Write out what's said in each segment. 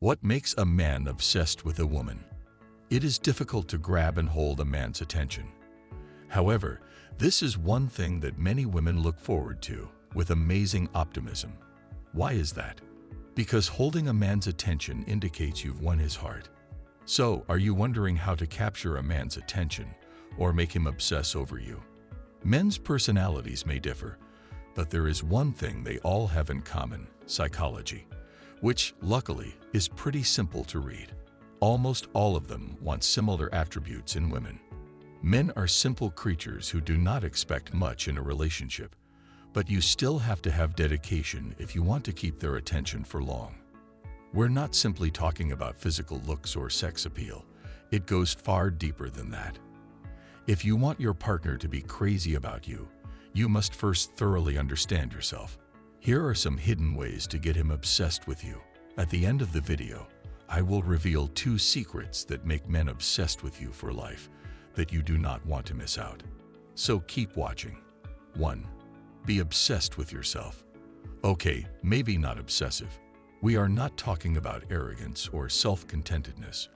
What makes a man obsessed with a woman? It is difficult to grab and hold a man's attention. However, this is one thing that many women look forward to with amazing optimism. Why is that? Because holding a man's attention indicates you've won his heart. So, are you wondering how to capture a man's attention or make him obsess over you? Men's personalities may differ, but there is one thing they all have in common: psychology, which, luckily, is pretty simple to read. Almost all of them want similar attributes in women. Men are simple creatures who do not expect much in a relationship, but you still have to have dedication if you want to keep their attention for long. We're not simply talking about physical looks or sex appeal. It goes far deeper than that. If you want your partner to be crazy about you, you must first thoroughly understand yourself. Here are some hidden ways to get him obsessed with you. At the end of the video, I will reveal 2 secrets that make men obsessed with you for life that you do not want to miss out. So keep watching. 1. Be obsessed with yourself. Okay, maybe not obsessive. We are not talking about arrogance or self-contentedness.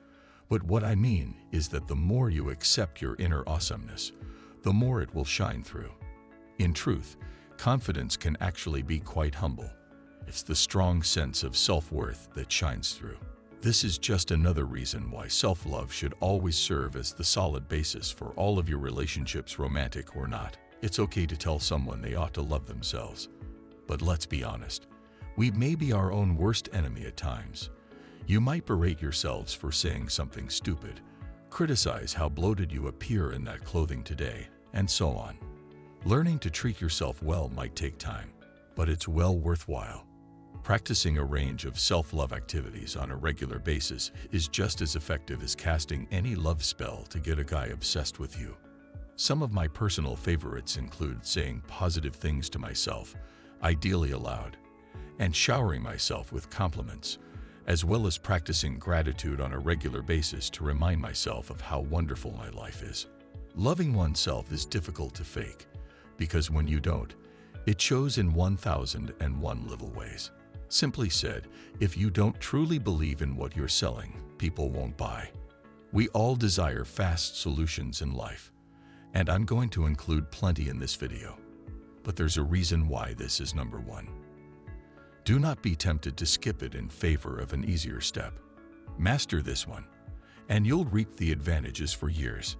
But what I mean is that the more you accept your inner awesomeness, the more it will shine through. In truth, confidence can actually be quite humble. It's the strong sense of self-worth that shines through. This is just another reason why self-love should always serve as the solid basis for all of your relationships, romantic or not. It's okay to tell someone they ought to love themselves. But let's be honest, we may be our own worst enemy at times. You might berate yourselves for saying something stupid, criticize how bloated you appear in that clothing today, and so on. Learning to treat yourself well might take time, but it's well worthwhile. Practicing a range of self-love activities on a regular basis is just as effective as casting any love spell to get a guy obsessed with you. Some of my personal favorites include saying positive things to myself, ideally aloud, and showering myself with compliments, as well as practicing gratitude on a regular basis to remind myself of how wonderful my life is. Loving oneself is difficult to fake, because when you don't, it shows in 1001 little ways. Simply said, if you don't truly believe in what you're selling, people won't buy. We all desire fast solutions in life, and I'm going to include plenty in this video. But there's a reason why this is number 1. Do not be tempted to skip it in favor of an easier step. Master this one, and you'll reap the advantages for years.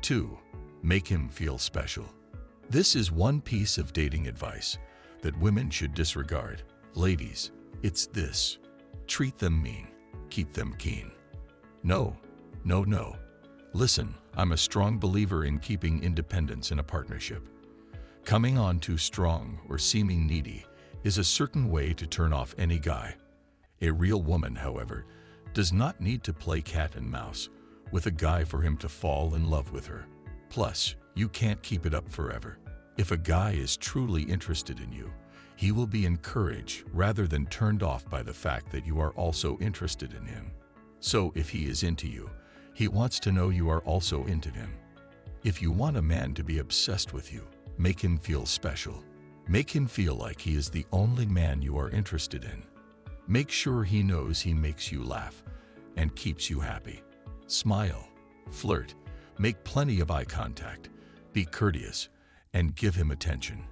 2. Make him feel special. This is one piece of dating advice that women should disregard. Ladies, it's this: treat them mean, keep them keen. No. Listen, I'm a strong believer in keeping independence in a partnership. Coming on too strong or seeming needy is a certain way to turn off any guy. A real woman, however, does not need to play cat and mouse with a guy for him to fall in love with her. Plus, you can't keep it up forever. If a guy is truly interested in you, he will be encouraged rather than turned off by the fact that you are also interested in him. So if he is into you, he wants to know you are also into him. If you want a man to be obsessed with you, make him feel special. Make him feel like he is the only man you are interested in. Make sure he knows he makes you laugh and keeps you happy. Smile, flirt, make plenty of eye contact, be courteous, and give him attention.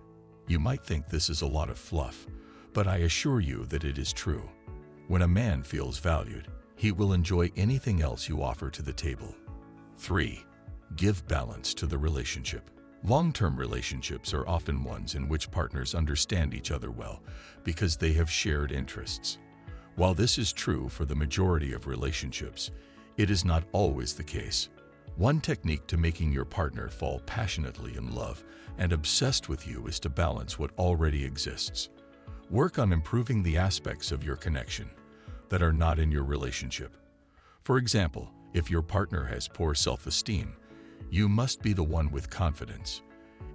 You might think this is a lot of fluff, but I assure you that it is true. When a man feels valued, he will enjoy anything else you offer to the table. 3. Give balance to the relationship. Long-term relationships are often ones in which partners understand each other well because they have shared interests. While this is true for the majority of relationships, it is not always the case. One technique to making your partner fall passionately in love and obsessed with you is to balance what already exists. Work on improving the aspects of your connection that are not in your relationship. For example, if your partner has poor self-esteem, you must be the one with confidence.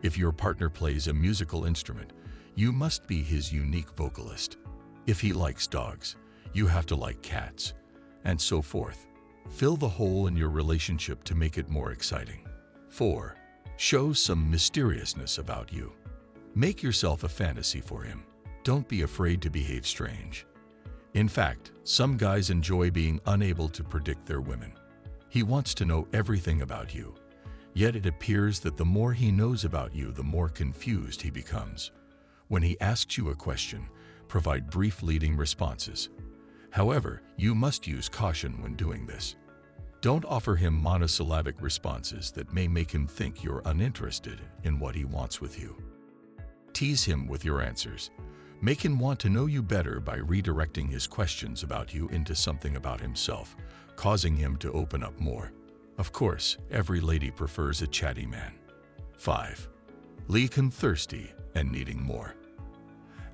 If your partner plays a musical instrument, you must be his unique vocalist. If he likes dogs, you have to like cats, and so forth. Fill the hole in your relationship to make it more exciting. 4. Show some mysteriousness about you. Make yourself a fantasy for him. Don't be afraid to behave strange. In fact, some guys enjoy being unable to predict their women. He wants to know everything about you, yet it appears that the more he knows about you, the more confused he becomes. When he asks you a question, provide brief leading responses. However, you must use caution when doing this. Don't offer him monosyllabic responses that may make him think you're uninterested in what he wants with you. Tease him with your answers. Make him want to know you better by redirecting his questions about you into something about himself, causing him to open up more. Of course, every lady prefers a chatty man. 5. Leave him thirsty and needing more.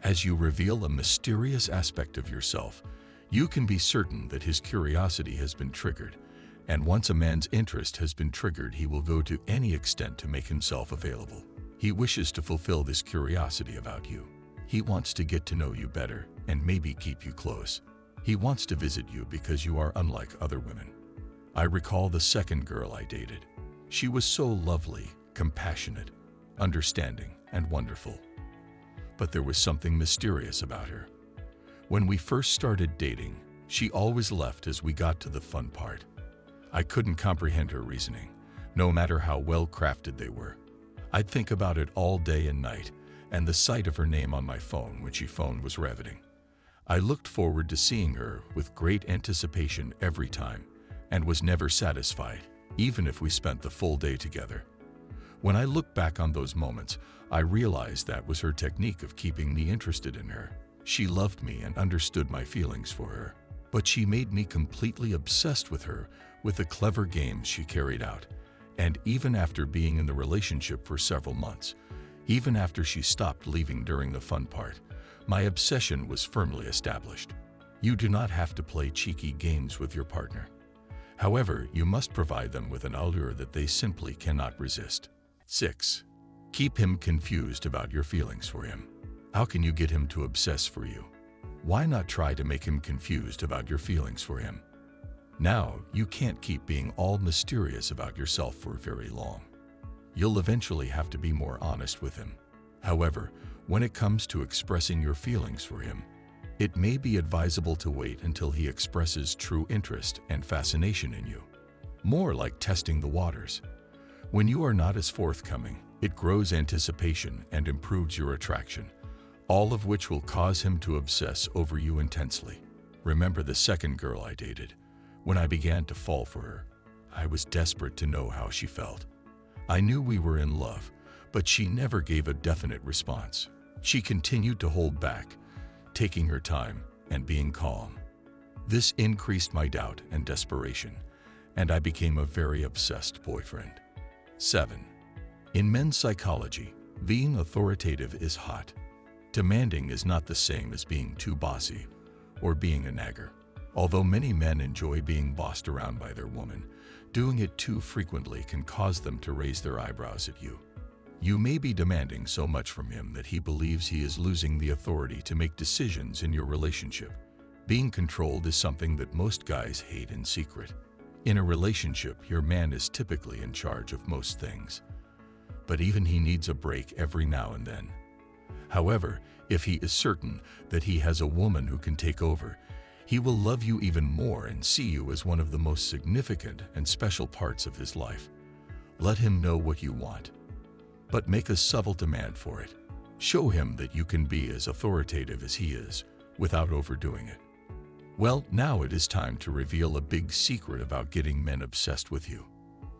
As you reveal a mysterious aspect of yourself, you can be certain that his curiosity has been triggered, and once a man's interest has been triggered, he will go to any extent to make himself available. He wishes to fulfill this curiosity about you. He wants to get to know you better and maybe keep you close. He wants to visit you because you are unlike other women. I recall the second girl I dated. She was so lovely, compassionate, understanding, and wonderful. But there was something mysterious about her. When we first started dating, she always left as we got to the fun part. I couldn't comprehend her reasoning, no matter how well crafted they were. I'd think about it all day and night, and the sight of her name on my phone when she phoned was riveting. I looked forward to seeing her with great anticipation every time, and was never satisfied, even if we spent the full day together. When I look back on those moments, I realized that was her technique of keeping me interested in her. She loved me and understood my feelings for her, but she made me completely obsessed with her with the clever games she carried out. And even after being in the relationship for several months, even after she stopped leaving during the fun part, my obsession was firmly established. You do not have to play cheeky games with your partner. However, you must provide them with an allure that they simply cannot resist. 6. Keep him confused about your feelings for him. How can you get him to obsess for you? Why not try to make him confused about your feelings for him? Now, you can't keep being all mysterious about yourself for very long. You'll eventually have to be more honest with him. However, when it comes to expressing your feelings for him, it may be advisable to wait until he expresses true interest and fascination in you. More like testing the waters. When you are not as forthcoming, it grows anticipation and improves your attraction, all of which will cause him to obsess over you intensely. Remember the second girl I dated. When I began to fall for her, I was desperate to know how she felt. I knew we were in love, but she never gave a definite response. She continued to hold back, taking her time and being calm. This increased my doubt and desperation, and I became a very obsessed boyfriend. 7. In men's psychology, being authoritative is hot. Demanding is not the same as being too bossy or being a nagger. Although many men enjoy being bossed around by their woman, doing it too frequently can cause them to raise their eyebrows at you. You may be demanding so much from him that he believes he is losing the authority to make decisions in your relationship. Being controlled is something that most guys hate in secret. In a relationship, your man is typically in charge of most things, but even he needs a break every now and then. However, if he is certain that he has a woman who can take over, he will love you even more and see you as one of the most significant and special parts of his life. Let him know what you want, but make a subtle demand for it. Show him that you can be as authoritative as he is, without overdoing it. Well, now it is time to reveal a big secret about getting men obsessed with you.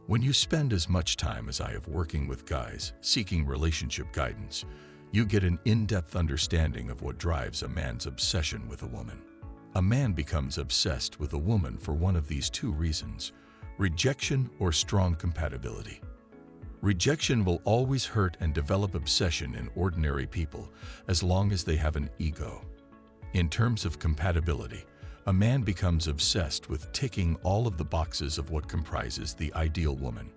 When you spend as much time as I have working with guys seeking relationship guidance, you get an in-depth understanding of what drives a man's obsession with a woman. A man becomes obsessed with a woman for one of these two reasons: rejection or strong compatibility. Rejection will always hurt and develop obsession in ordinary people as long as they have an ego. In terms of compatibility, a man becomes obsessed with ticking all of the boxes of what comprises the ideal woman.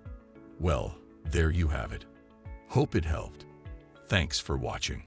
Well, there you have it. Hope it helped. Thanks for watching.